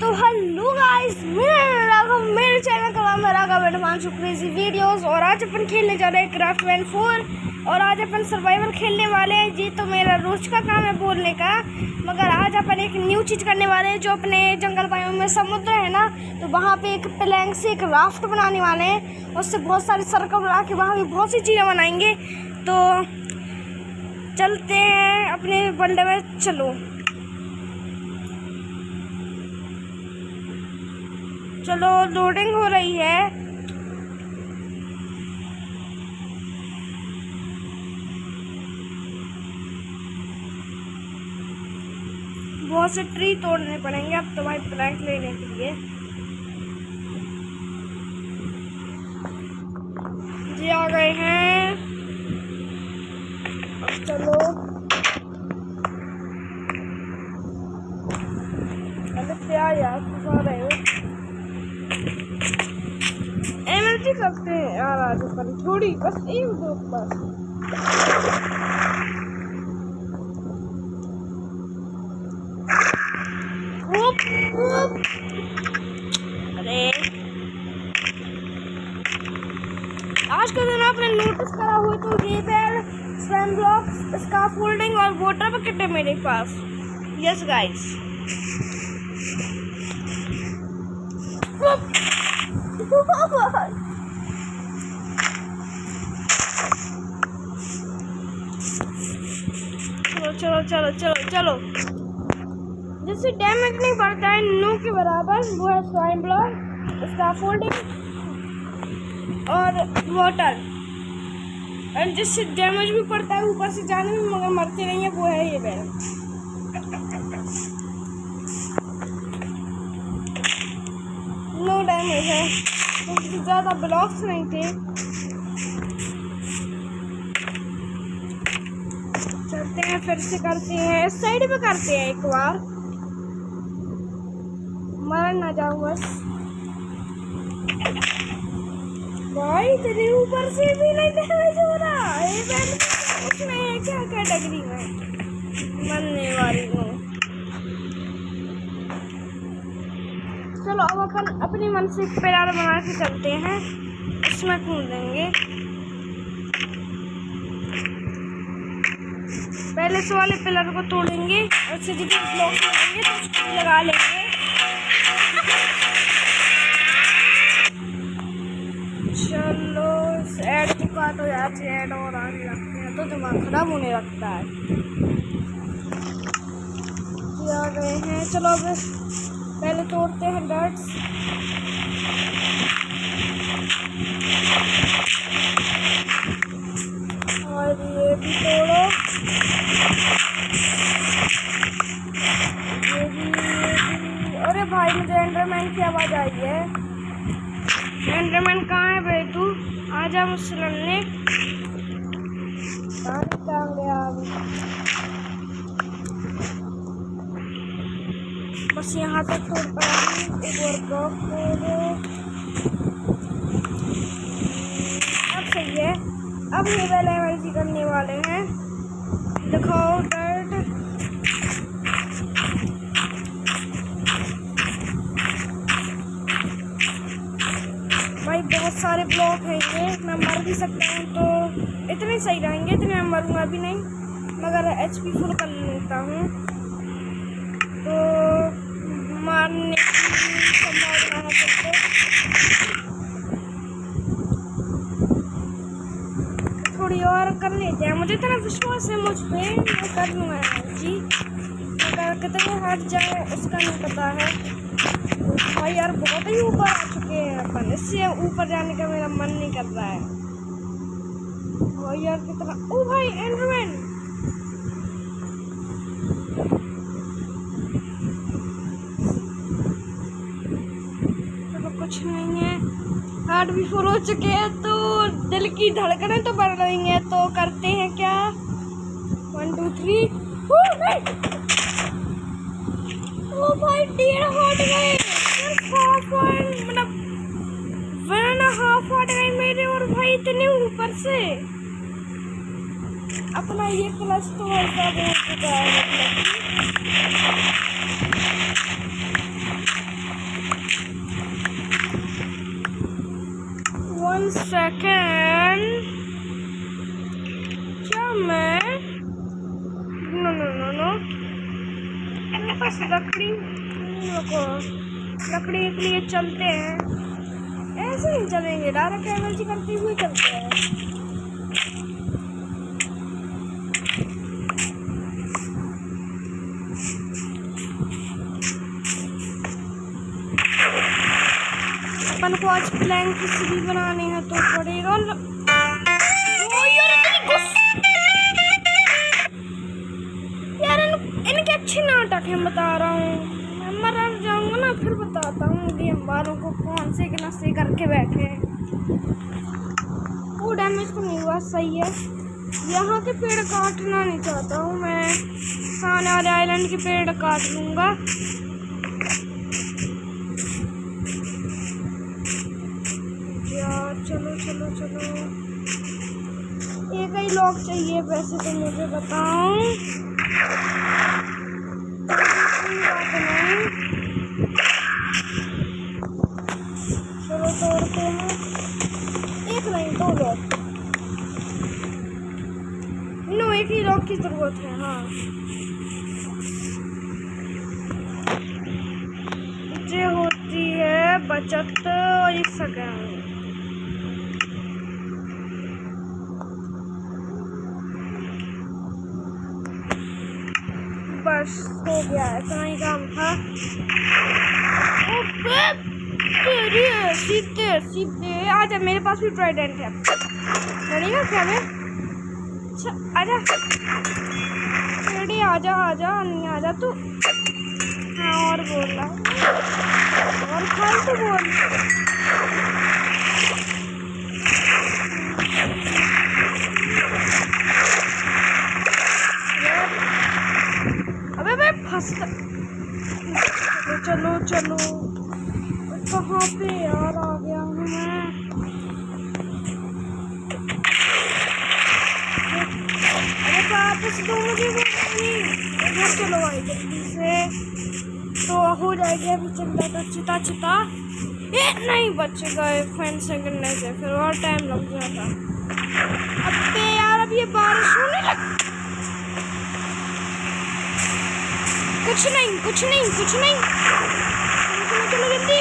तो hello guys, मेरे channel का नाम है राघव एडवांस क्रेजी वीडियोस। और आज अपन खेलने जा रहे हैं क्राफ्टमैन 4 और आज अपन सर्वाइवल खेलने वाले हैं जी। तो मेरा रोज का काम है बोलने का, मगर आज अपन एक न्यू चीज़ करने वाले हैं। जो अपने जंगल बायोम में समुद्र है ना, तो वहाँ पे एक प्लैंक से एक राफ्ट बनाने वाले हैं। उससे बहुत सारी सर्कल बना के वहाँ भी बहुत सी चीज़ें बनाएंगे। तो चलते हैं अपने बंडे में, चलो चलो। लोडिंग हो रही है। बहुत से ट्री तोड़ने पड़ेंगे अब तुम्हारी प्लैंक लेने के लिए। जी आ गए हैं, अब चलो। अरे क्या यार फंसा रहे हो, एनर्जी करते हैं यार आज अपन थोड़ी, बस एक दो बस। अरे आज का दिन आपने नोटिस करा हो तो रेबेल, स्वैम ब्लॉक्स, स्काफोल्डिंग और वाटर बकेट है मेरे पास। यस गाइस, चलो चलो चलो चलो। जिससे डैमेज नहीं बढ़ता है नो के बराबर, वो है स्वाइम ब्लॉक, स्काफोल्डिंग और वाटर। और जिससे डैमेज भी पड़ता है ऊपर से जाने में मगर मरते नहीं है, वो है ये बेल। नो डैमेज है क्योंकि ज़्यादा ब्लॉक्स नहीं थे। चलते हैं फिर से करते हैं, इस साइड पे करते हैं एक बार, मर ना जाऊं बस। भाई तेरे ऊपर से भी नहीं डैमेज हो रहा है, उसमें है क्या कैटेगरी में मरने वाली हूँ। चलो अब अपन अपनी मन से पिलर बना के चलते हैं, उसमें कूदेंगे। पहले इस वाले पिलर को तोड़ेंगे और उससे जितने ब्लॉक लगाएंगे तो उसको लगा लेंगे। चलो ऐड की बात हो जाती है, ऐड और आने लगते हैं तो दिमाग खराब होने लगता है। आ गए हैं, चलो अब पहले तोड़ते हैं डर्ट्स। और ये भी तोड़ो, ये भी। अरे भाई मुझे एंडरमैन की आवाज़ आई है। एंडरमैन कहाँ है भाई तू? आजा मुझसे लड़ने। कहाँ गया अभी? बस यहाँ तक तोड़ पाएंगे, एक और ब्लॉक तोड़ो। अब सही है, अब ये वाले एमएलजी करने वाले हैं। दिखाओ डर्ट। भाई बहुत सारे ब्लॉक हैं ये, मैं मर भी सकता हूँ तो इतने सही रहेंगे, इतने मैं मरूंगा भी नहीं, मगर एचपी फुल कर लेता हूँ तो मारने की संभावना है सबको। थोड़ी और कर लेते हैं, मुझे इतना विश्वास है मुझ पे, मैं कर लूँगा जी, मगर कितने हट जाए उसका नहीं पता है। भाई यार बहुत ही ऊपर आ चुके हैं अपन, इससे ऊपर जाने का मेरा मन नहीं कर रहा है। भाई यार कितना, ओ भाई एंडरमैन। कुछ नहीं है, हार्ट भी फुल हो चुके हैं तो दिल की धड़कनें तो बढ़ रही हैं। तो करते हैं क्या, 1 2 3। ओ भाई 1.5 हार्ट गए, मतलब 1.5 हार्ट गए मेरे। और भाई इतने ऊपर से अपना ये क्लच तो ऐसा हो चुका है, मतलब 1 सेकेंड। क्या मैं नो नो नो नो मेरे पास लकड़ी लकड़ी के लिए चलते हैं। ऐसे ही चलेंगे, डायरेक्ट एनर्जी करते हुए चलते हैं। अपन को आज प्लैंक की सीढ़ी बनानी है तो पड़ेगा। यार इनके अच्छे नाटक हैं, बता रहा हूँ। मैं मर जाऊंगा ना फिर बताता हूँ गेम वालों को कौन से नशे करके बैठे हैं। वो डैमेज तो नहीं हुआ, सही है। यहाँ के पेड़ काटना नहीं चाहता हूँ मैं, सामने वाले आइलैंड के पेड़ काट लूँगा। चलो चलो चलो, एक ही लॉक चाहिए वैसे तो मुझे बताऊं। चलो तोड़ते हैं, एक नहीं 2 लॉक। नो, एक ही लॉक की जरूरत है। हाँ, ये होती है बचत और 1 सेकेंड। बस हो गया, इतना ही काम था। सीधे सीधे आजा, मेरे पास भी ट्राइडेंट है। लड़ेगा क्या मैं? अच्छा आजा, रेडी आजा आजा, नहीं आजा तू। हाँ और बोल रहा और फालतू बोल। चलो चलो, कहाँ पे यार आ गया हूँ मैं? अरे वापस दो मुझे वो इधर। चलो भाई जल्दी से, तो हो जाएगी अभी। चलता तो चिता चिता नहीं बच गए फैन से गिरने से, फिर और टाइम लग जाता। अब यार अब ये बारिश होने लग। कुछ नहीं कुछ नहीं कुछ नहीं, चलो जल्दी।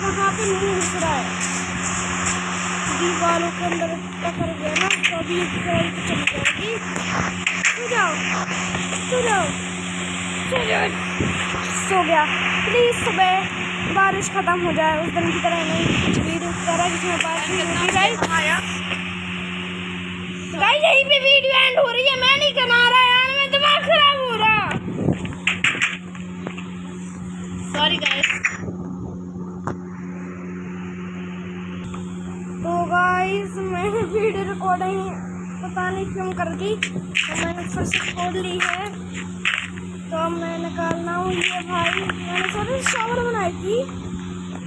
कहाँ पे मुंह घुस रहा है दीवारों के अंदर, पकड़ गया ना तो अभी बॉल तो चली जाएगी। सो जाओ सो जाओ सो जाओ, सो गया। प्लीज सुबह बारिश खत्म हो जाए, उस दिन की तरह नहीं, कुछ वीडियो की तरह जिसमें बारिश होती है। गाइस यहीं पे वीडियो एंड हो रही है, मैं नहीं बना रहा यार, मैं दिमाग खराब हो रहा। Sorry guys. तो गाइस मैंने वीडियो रिकॉर्डिंग पता नहीं क्यों कर दी, तो मैंने फिर से खोल ली है। तो अब मैं निकालना हूँ ये भाई, मैंने सारे शावर बनाई थी।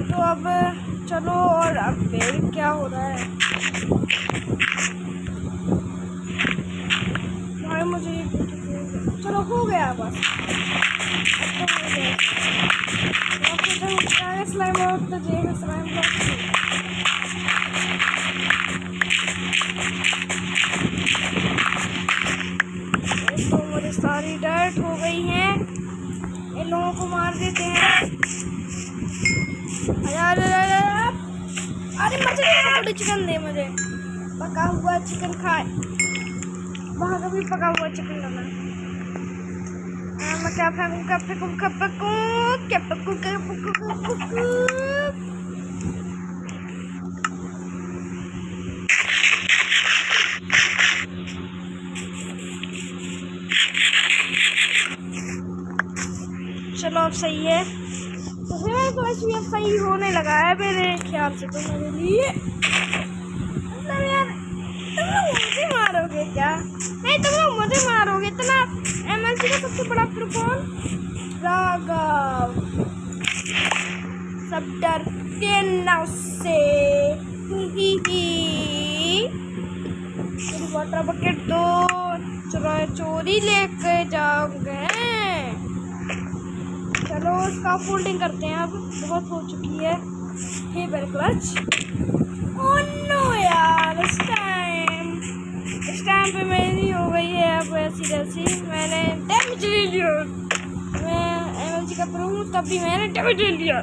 तो अब चलो, और अब क्या हो रहा है भाई, मुझे चलो हो गया बस। अब तो हो गया स्लाइम ब्लॉक, तो जे स्लाइम ब्लॉक। तो मुझे सारी डर्ट हो गई है, इन लोगों को मार देते हैं। अरे मुझे चिकन दे, मुझे पका हुआ चिकन खाए। वहाँ का भी पका हुआ चिकन लाना। मैं क्या फेंकूं क्या फेंकूं क्या फेंकूं क्या फेंकूं क्या फेंकूं। चलो अब सही है, तो फिर ऐसे अब सही होने लगा है मेरे ख्याल से। तो मेरे लिए मतलब यार तुम लोग मुझे मारोगे क्या? नहीं तुम लोग मुझे मारोगे। इतना MLC का सबसे बड़ा प्रो कौन? राघव। सब डरते हैं उससे। मेरी वाटर बकेट दो, चोरी लेके जाओगे। चलो उसका फोल्डिंग करते हैं, अब बहुत हो चुकी है। Keeper clutch. ओह नो यार, इस टाइम पे मेरी हो गई है अब ऐसी जैसी। मैंने डैमेज ले लिया। मैं एमएलजी का प्रो हूँ तब भी मैंने डैमेज ले लिया।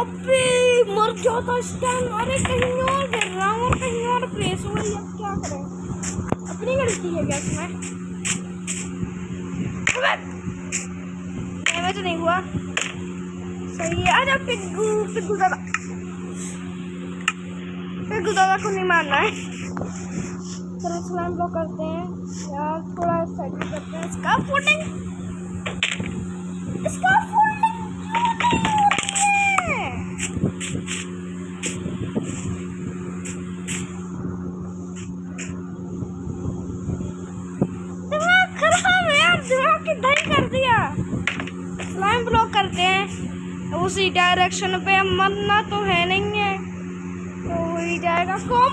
अबे मर जाता इस टाइम। अरे कहीं और गिर रहा हूँ और कहीं और प्लेस हो गई। अब क्या करें, अपनी गलती है क्या इसमें? डैमेज नहीं हुआ, सही है। आजा पिग्गू दादा को नहीं मारना है। चलो स्लाइम ब्लॉक करते हैं यार, थोड़ा सेट करते हैं। इसका फोल्डिंग दिमाग खराब है यार, दिमाग की दही कर दिया। स्लाइम ब्लॉक करते हैं उसी डायरेक्शन पे। मरना तो है नहीं है तो हो ही जाएगा। कौन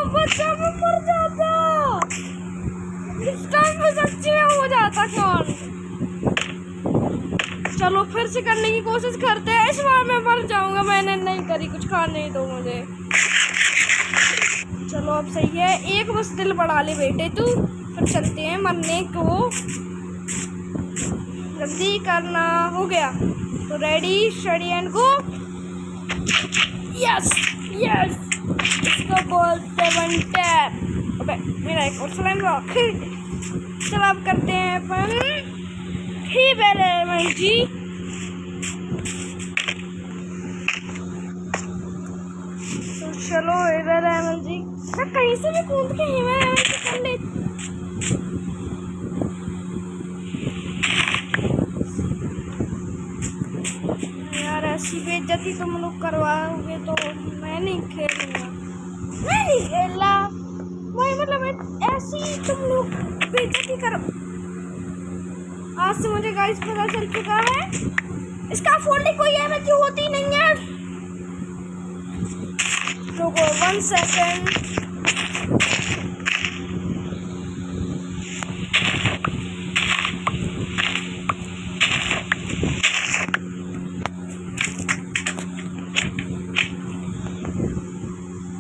बच्चा भी मर जाता इस टाइम पे, सच्ची में हो जाता कौन। चलो फिर से करने की कोशिश करते हैं। इस बार मैं मर जाऊंगा, मैंने नहीं करी, कुछ खाने ही दो मुझे। चलो अब सही है, एक बस दिल बढ़ा ले बेटे तू, फिर चलते हैं मरने को। जल्दी करना, हो गया तो ready steady and go. Yes इसको बोलते 1 टैप। अबे मेरा एक और स्लाइम ब्लॉक। चलो अब करते हैं अपन ही बैलेमन जी। तो चलो बैलेमन जी, मैं कहीं से भी कूद के ही बैलेमन जी कर ले। यार ऐसी बेइज्जती तुम लोग करवाओगे तो मैं नहीं खेलूंगा, मैं नहीं खेला। वही मतलब ऐसी तुम लोग बेइज्जती करो। आज से मुझे गाइस पता चल चुका है इसका फोल्डिंग कोई एमएलजी होती नहीं है। रुको 1 सेकेंड।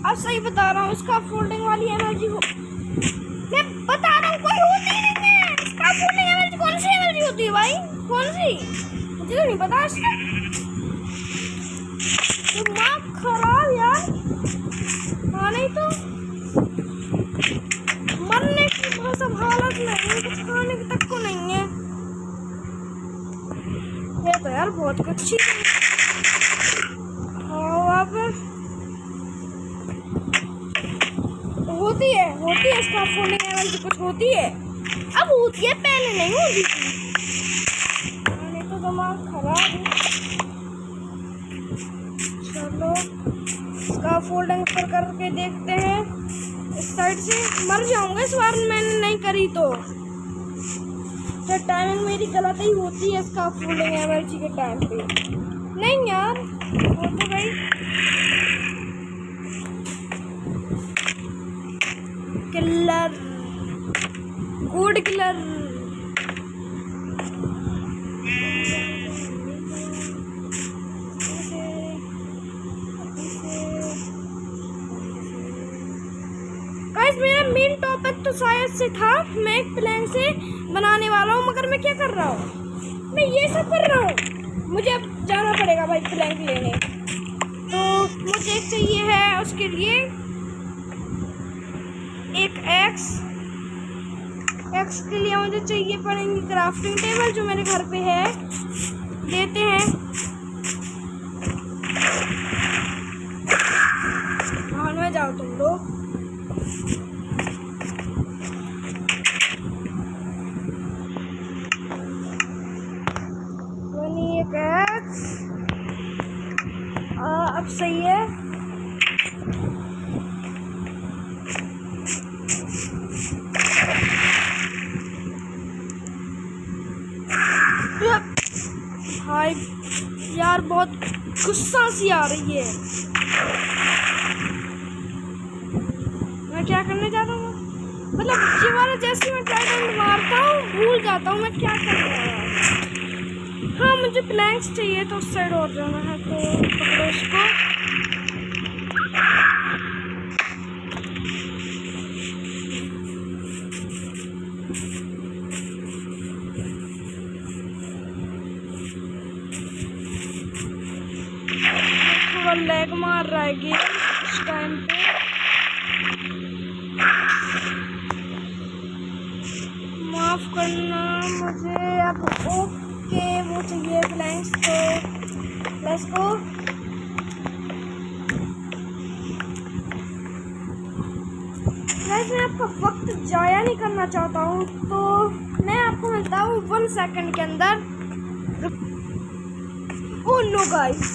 अब सही बता रहा हूँ, इसका फोल्डिंग वाली एमएलजी हो, मैं बता रहा हूँ कोई होती नहीं है। इसका फोल्डिंग एमएलजी कौन सी एमएलजी होती है भाई, कौन सी, मुझे तो नहीं पता इसका। दिमाग खराब यार। हाँ नहीं तो मरने की सब हालत नहीं, कुछ खाने तक को नहीं है। ये तो यार बहुत कुछ चीज अब होती है इसका फोल्डिंग एमएलजी कुछ होती है, अब होती है, पहले नहीं होती थी। नहीं तो दिमाग खराब है। चलो इसका फोल्डिंग पर करके देखते हैं। इस साइड से मर जाऊंगा इस बार, मैंने नहीं करी तो टाइमिंग मेरी गलत ही होती है इसका फोल्डिंग एमएलजी के टाइम पे। नहीं यार वो तो गई। Killer, good killer. गाइस मेरा मेन टॉपिक तो शायद से था, मैं एक प्लान से बनाने वाला हूँ, मगर मैं क्या कर रहा हूँ, मैं ये सब कर रहा हूँ। मुझे अब जाना पड़ेगा भाई प्लैंक लेने, तो मुझे चाहिए है उसके लिए एक एक्स के लिए मुझे चाहिए पड़ेंगी क्राफ्टिंग टेबल, जो मेरे घर पे है। देते हैं, हाँ में जाओ तुम लोग। एक एक्स अब सही है। हाय यार बहुत गुस्सा सी आ रही है। मैं क्या करने जा रहा हूँ, मतलब ये वाला जैसे मैं ट्राइडेंट मारता हूँ भूल जाता हूँ मैं क्या कर रहा हूँ। हाँ मुझे प्लैंक्स चाहिए तो उस साइड और जाना है, तो पकड़ो इसको। थोड़ा लैग मार रहा है गेम इस टाइम पे। माफ करना मुझे अब। ओके वो चाहिए प्लैंक्स, तो लेट्स गो। मैं आपका वक्त जाया नहीं करना चाहता हूँ, तो मैं आपको मिलता हूँ 1 सेकंड के अंदर। ओह नो गाइस,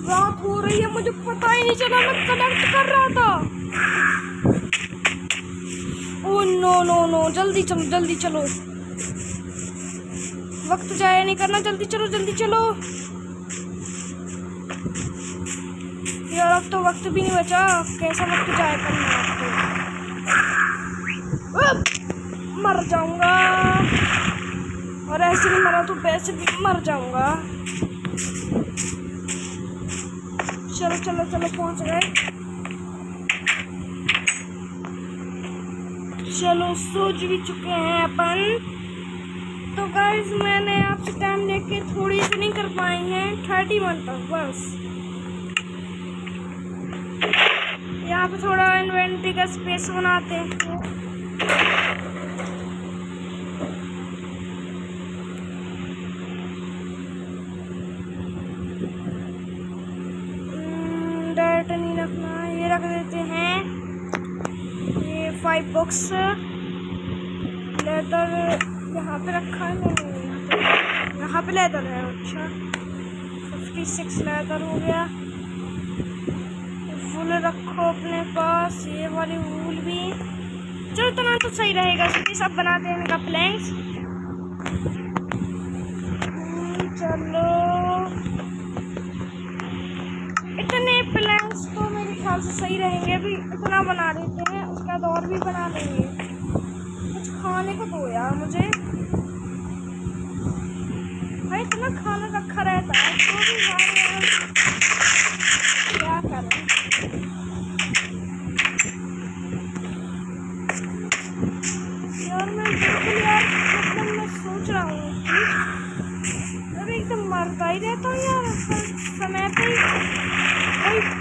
रात हो रही है, मुझे पता ही नहीं चला मैं कनेक्ट कर रहा था। ओह नो नो नो, जल्दी चलो जल्दी चलो, वक्त जाया नहीं करना, जल्दी चलो जल्दी चलो यार। अब तो वक्त भी नहीं बचा, कैसा वक्त जाया करना है आपको। मर जाऊंगा, और ऐसे नहीं मरा तो वैसे भी मर जाऊंगा। चलो चलो चलो पहुंच गए। चलो सोच भी चुके हैं अपन। तो गाइस मैंने आपसे टाइम लेके थोड़ी सी नहीं कर पाई हैं, 31 तक बस। यहाँ पे थोड़ा इन्वेंटरी का स्पेस बनाते हैं। डायरेक्ट नहीं रखना, ये रख देते हैं। ये 5 बॉक्स लेदर यहाँ पे रखा है, नहीं यहाँ पे लेदर है। अच्छा 56 लेदर हो गया। वूल रखो अपने पास, ये वाली वूल भी। चलो इतना तो सही रहेगा। सब बना दें इनका प्लैंक्स। चलो इतने प्लैंक्स तो मेरे ख्याल से सही रहेंगे। अभी इतना बना देते हैं, उसके बाद और भी बना देंगे। कुछ खाने को दो यार मुझे, भाई इतना खाना रखा रहता है तो भी यार क्या करें। यार मैं बिल्कुल यार मतलब मैं सोच रहा हूँ अरे एकदम मरता ही रहता हूँ यार, समय पे ही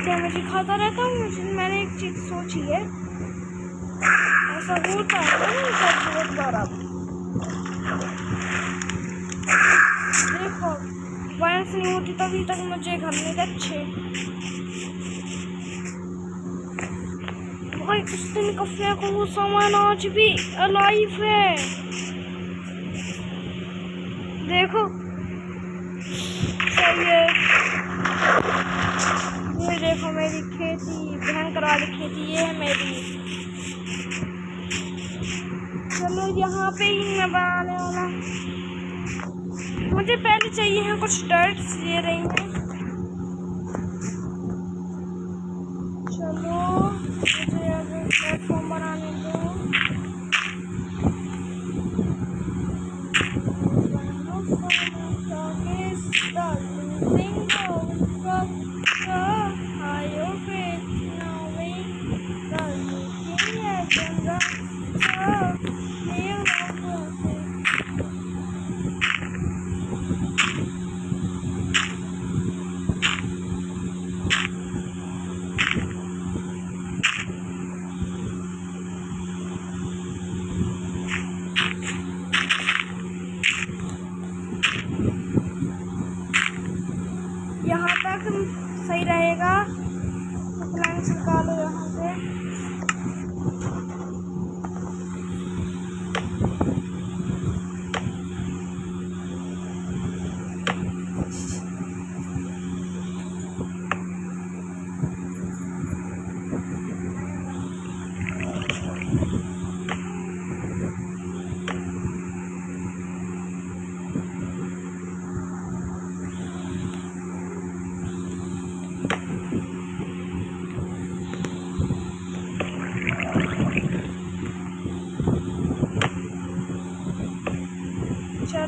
डैमेज ही खाता रहता हूँ। मैंने एक चीज़ सोची है, ऐसा होता है ना सब बहुत बार। देखो वायरस नहीं होती तभी तक मुझे घर में अच्छे भाई उस दिन का फेंका वो सामान आज भी अलाइव है। देखो सही है। ये देखो मेरी खेती, भयंकर वाली खेती ये है मेरी। चलो यहाँ पे ही मैं बनाने वाला। मुझे पहले चाहिए है कुछ डर्ट्स, ये रही है। चलो मुझे अगर प्लेटफॉर्म बनाने दो। यहाँ तक सही रहेगा। प्लैंक्स निकालो यहाँ से।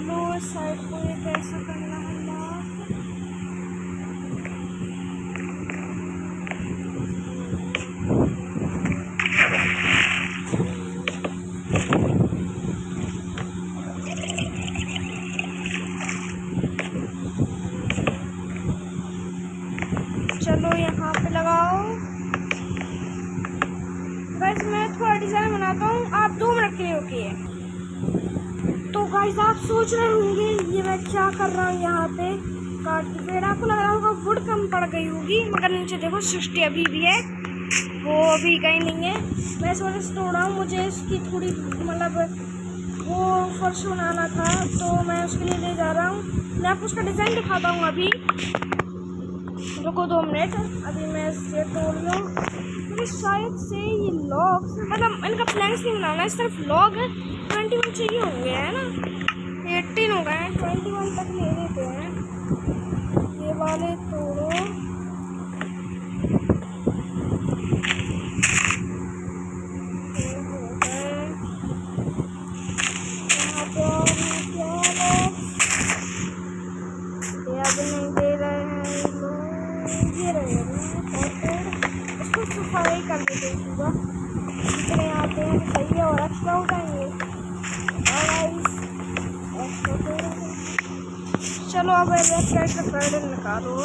चलो इस साइड को ये कैसा करना है मार्क। चलो यहाँ पे लगाओ। गाइस मैं थोड़ा डिजाइन बनाता हूँ, आप 2 मिनट के लिए रुकिए। तो गाइस आप सोच रहे होंगे ये मैं क्या कर रहा हूँ यहाँ पे काट के पेड़। आपको लग रहा होगा वुड कम पड़ गई होगी, मगर नीचे देखो 60 अभी भी है, वो अभी कहीं नहीं है। मैं इस वजह से तोड़ा हूँ, मुझे इसकी थोड़ी मतलब वो फर्श बनाना था, तो मैं उसके लिए ले जा रहा हूँ। मैं आपको उसका डिज़ाइन दिखाता हूँ अभी, रुको 2 मिनट। अभी मैं इसे तोड़ लूँ। मुझे शायद से ये लॉग मतलब इनका प्लैंक्स नहीं बनाना है, सिर्फ लॉग 21 चाहिए होंगे, है ना। 18 हो गए हैं, 21 तक ले लेते हैं। ये वाले तोड़ो। अब नहीं दे रहे हैं लोग, ये रहे इसको सफाई कर देते पूरा, जितने आते हैं सही है और एक्स्ट्रा हो जाएंगे। चलो अब लेफ्ट साइड का पैडल निकालो।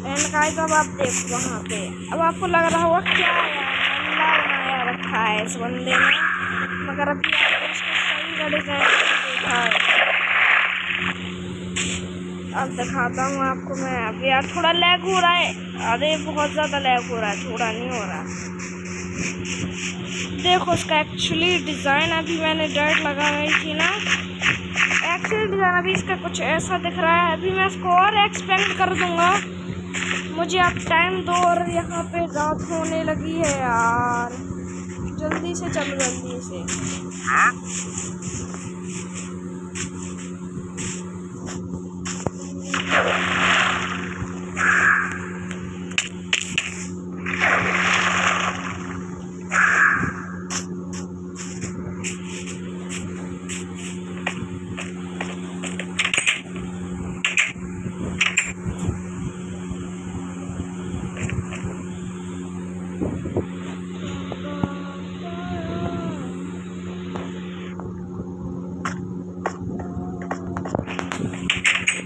एंड गाइस अब आप देखो वहाँ पे, अब आपको लग रहा होगा क्या यार नल्ला बनाया रखा है इस बंदे ने, मगर अभी आपको इसका सही का डिजाइन देखा है। अब दिखाता हूँ आपको मैं। अब यार थोड़ा लैग हो रहा है, अरे बहुत ज़्यादा लैग हो रहा है, थोड़ा नहीं हो रहा। देखो इसका एक्चुअली डिज़ाइन अभी मैंने डर्ट लगाई थी ना, एक्चुअली डिज़ाइन अभी इसका कुछ ऐसा दिख रहा है। अभी मैं इसको और एक्सपेंड कर दूँगा, मुझे आप टाइम दो। और यहाँ पे रात होने लगी है यार, जल्दी से चलो जल्दी से।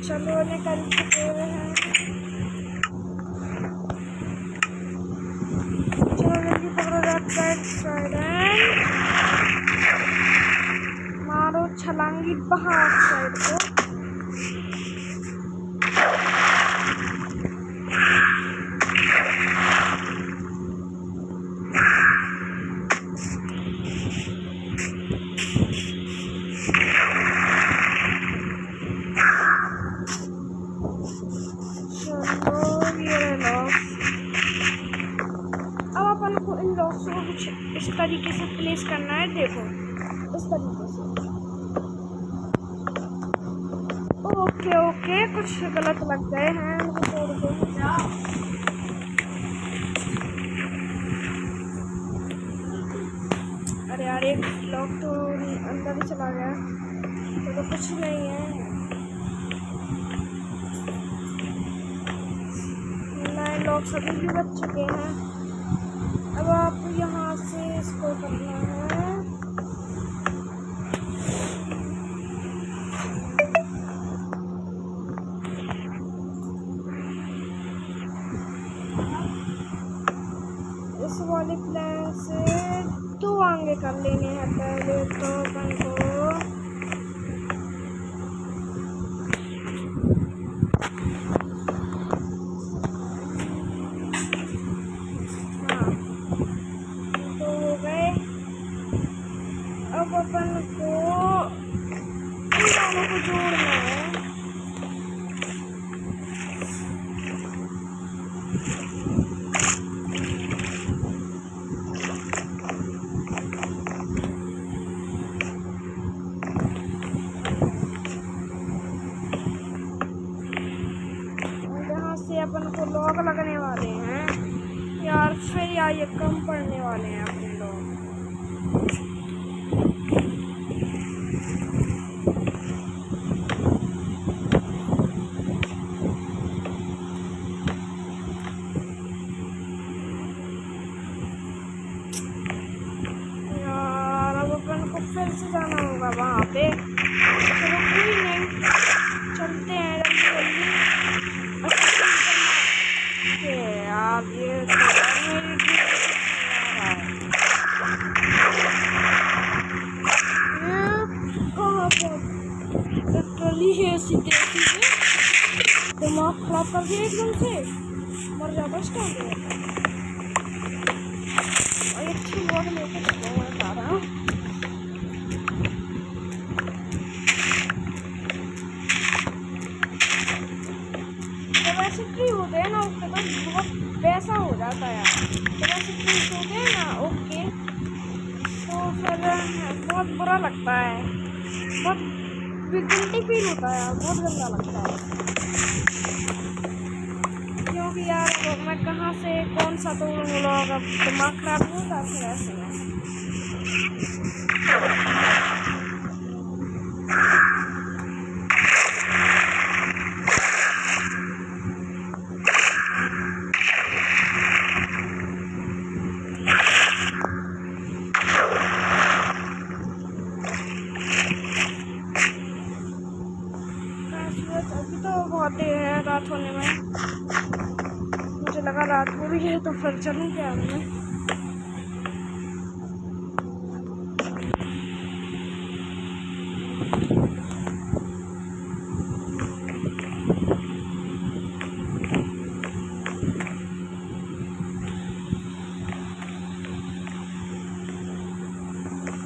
चलो निकल चुके हैं, चलो जल्दी पकड़ो राइट साइड एंड मारो छलांगी बाहर साइड को। अब अपन को इन लॉक्स को कुछ इस तरीके से प्लेस करना है, देखो इस तरीके से। ओके ओके, कुछ गलत लग गए हैं, मुझे तोड़ दो। अरे यार एक लॉक तो अंदर ही चला गया, तो कुछ नहीं है। नए लॉक सभी भी बच चुके हैं। अब आप यहाँ से इसको करना है, इस वाले प्लान से 2 आगे कर लेने हैं पहले तो अपन को। अब अपन को इन दोनों को जोड़ना है। यहाँ से अपन को लॉक लगने वाले हैं यार, फिर यार ये कम पड़ने वाले हैं अपने लोग। होते। चलो कोई नहीं, चलते हैं जल्दी जल्दी। यार ये ट्रॉली है सीधे सीधे, दिमाग खराब कर दिया एकदम से, मर जाता उस टाइम पे। और अच्छी बहुत लेके बता रहा हूँ। जब ऐसे फ्री होते हैं ना उसके पास बहुत पैसा हो जाता है यार। जब ऐसे फ्री होते हैं ना ओके, तो फिर बहुत बुरा लगता है, बहुत गिल्टी फील होता है यार, बहुत गंदा लगता है। क्योंकि यार मैं कहाँ से कौन सा तो लोग अब दिमाग खराब नहीं होता फिर ऐसे में। अभी तो बहुत देर है रात होने में, मुझे लगा रात हो रही है तो फिर चलूँ क्या मैं।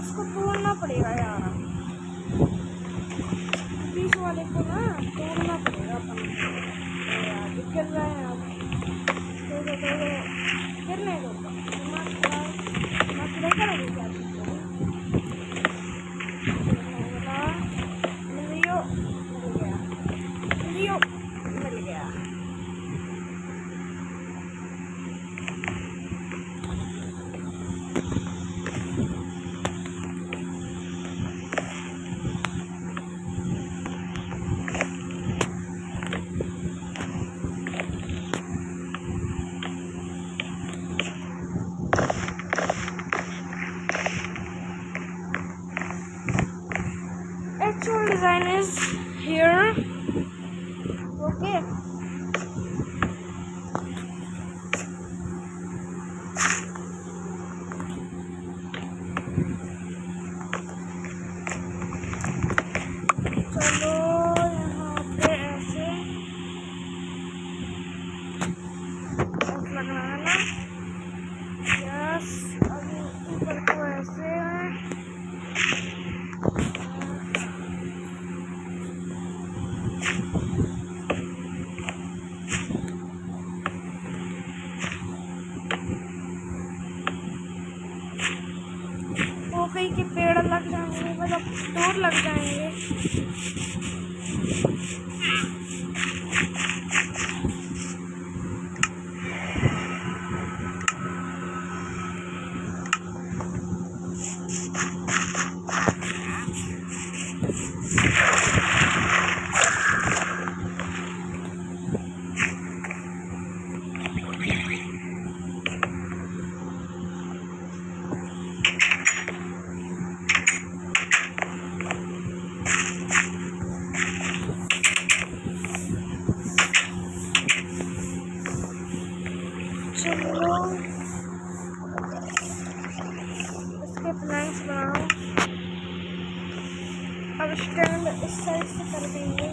इसको तोड़ना पड़ेगा यार, बीच वाले को ना तोड़ना पड़ेगा अपन यार। गिर रहे हैं अब, गिरने दो, दिमाग खराब करोगे क्या? मिल गया। Actual design is here. Okay. चलो यहाँ पे ऐसे लगना है ना। यस, अभी ऊपर को ऐसे कहीं के पेड़ लग जाएंगे, मतलब डोर लग जाएंगे। चलो इसके प्लैंक्स बनाओ। अब स्टैंड इस साइड से कर देंगे।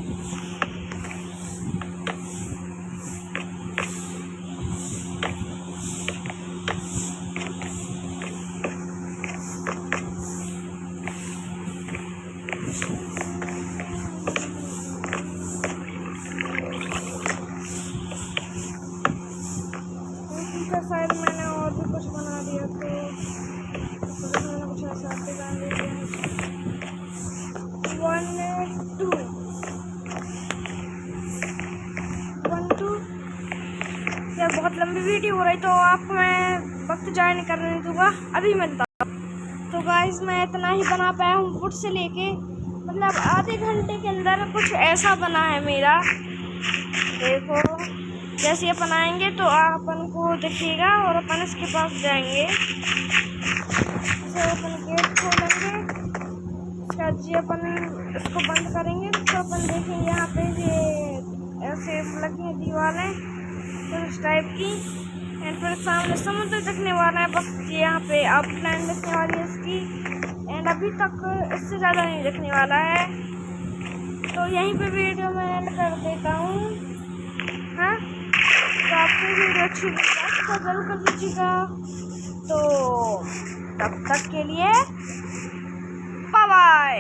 साइड मैंने और भी कुछ बना दिया, तो मैंने कुछ ऐसा डिजाइन दे दिया। 1 2 1 2। यार बहुत लंबी वीडियो हो रही तो आपको मैं वक्त जाया नहीं करने दूंगा, अभी मिलता। तो गाइस मैं इतना ही बना पाया हूँ फुट से लेके, मतलब आधे घंटे के अंदर कुछ ऐसा बना है मेरा। देखो जैसे अपन आएंगे तो अपन को दिखेगा और अपन इसके पास जाएंगे। जैसे अपन गेट खोलेंगे, इसका जी अपन इसको बंद करेंगे तो अपन देखेंगे यहाँ पे ये ऐसे लगी है दीवारें तो इस टाइप की। एंड फिर सामने समुद्र दिखने वाला है, बस ये यहाँ पे आउटलाइन दिखने वाली है इसकी। एंड अभी तक इससे ज़्यादा नहीं दिखने वाला है, तो यहीं पे वीडियो मैं एंड कर देता हूँ। हाँ, तो आपको वीडियो अच्छी लगी तो जरूर कर दीजिएगा। तो तब तक के लिए बाय बाय।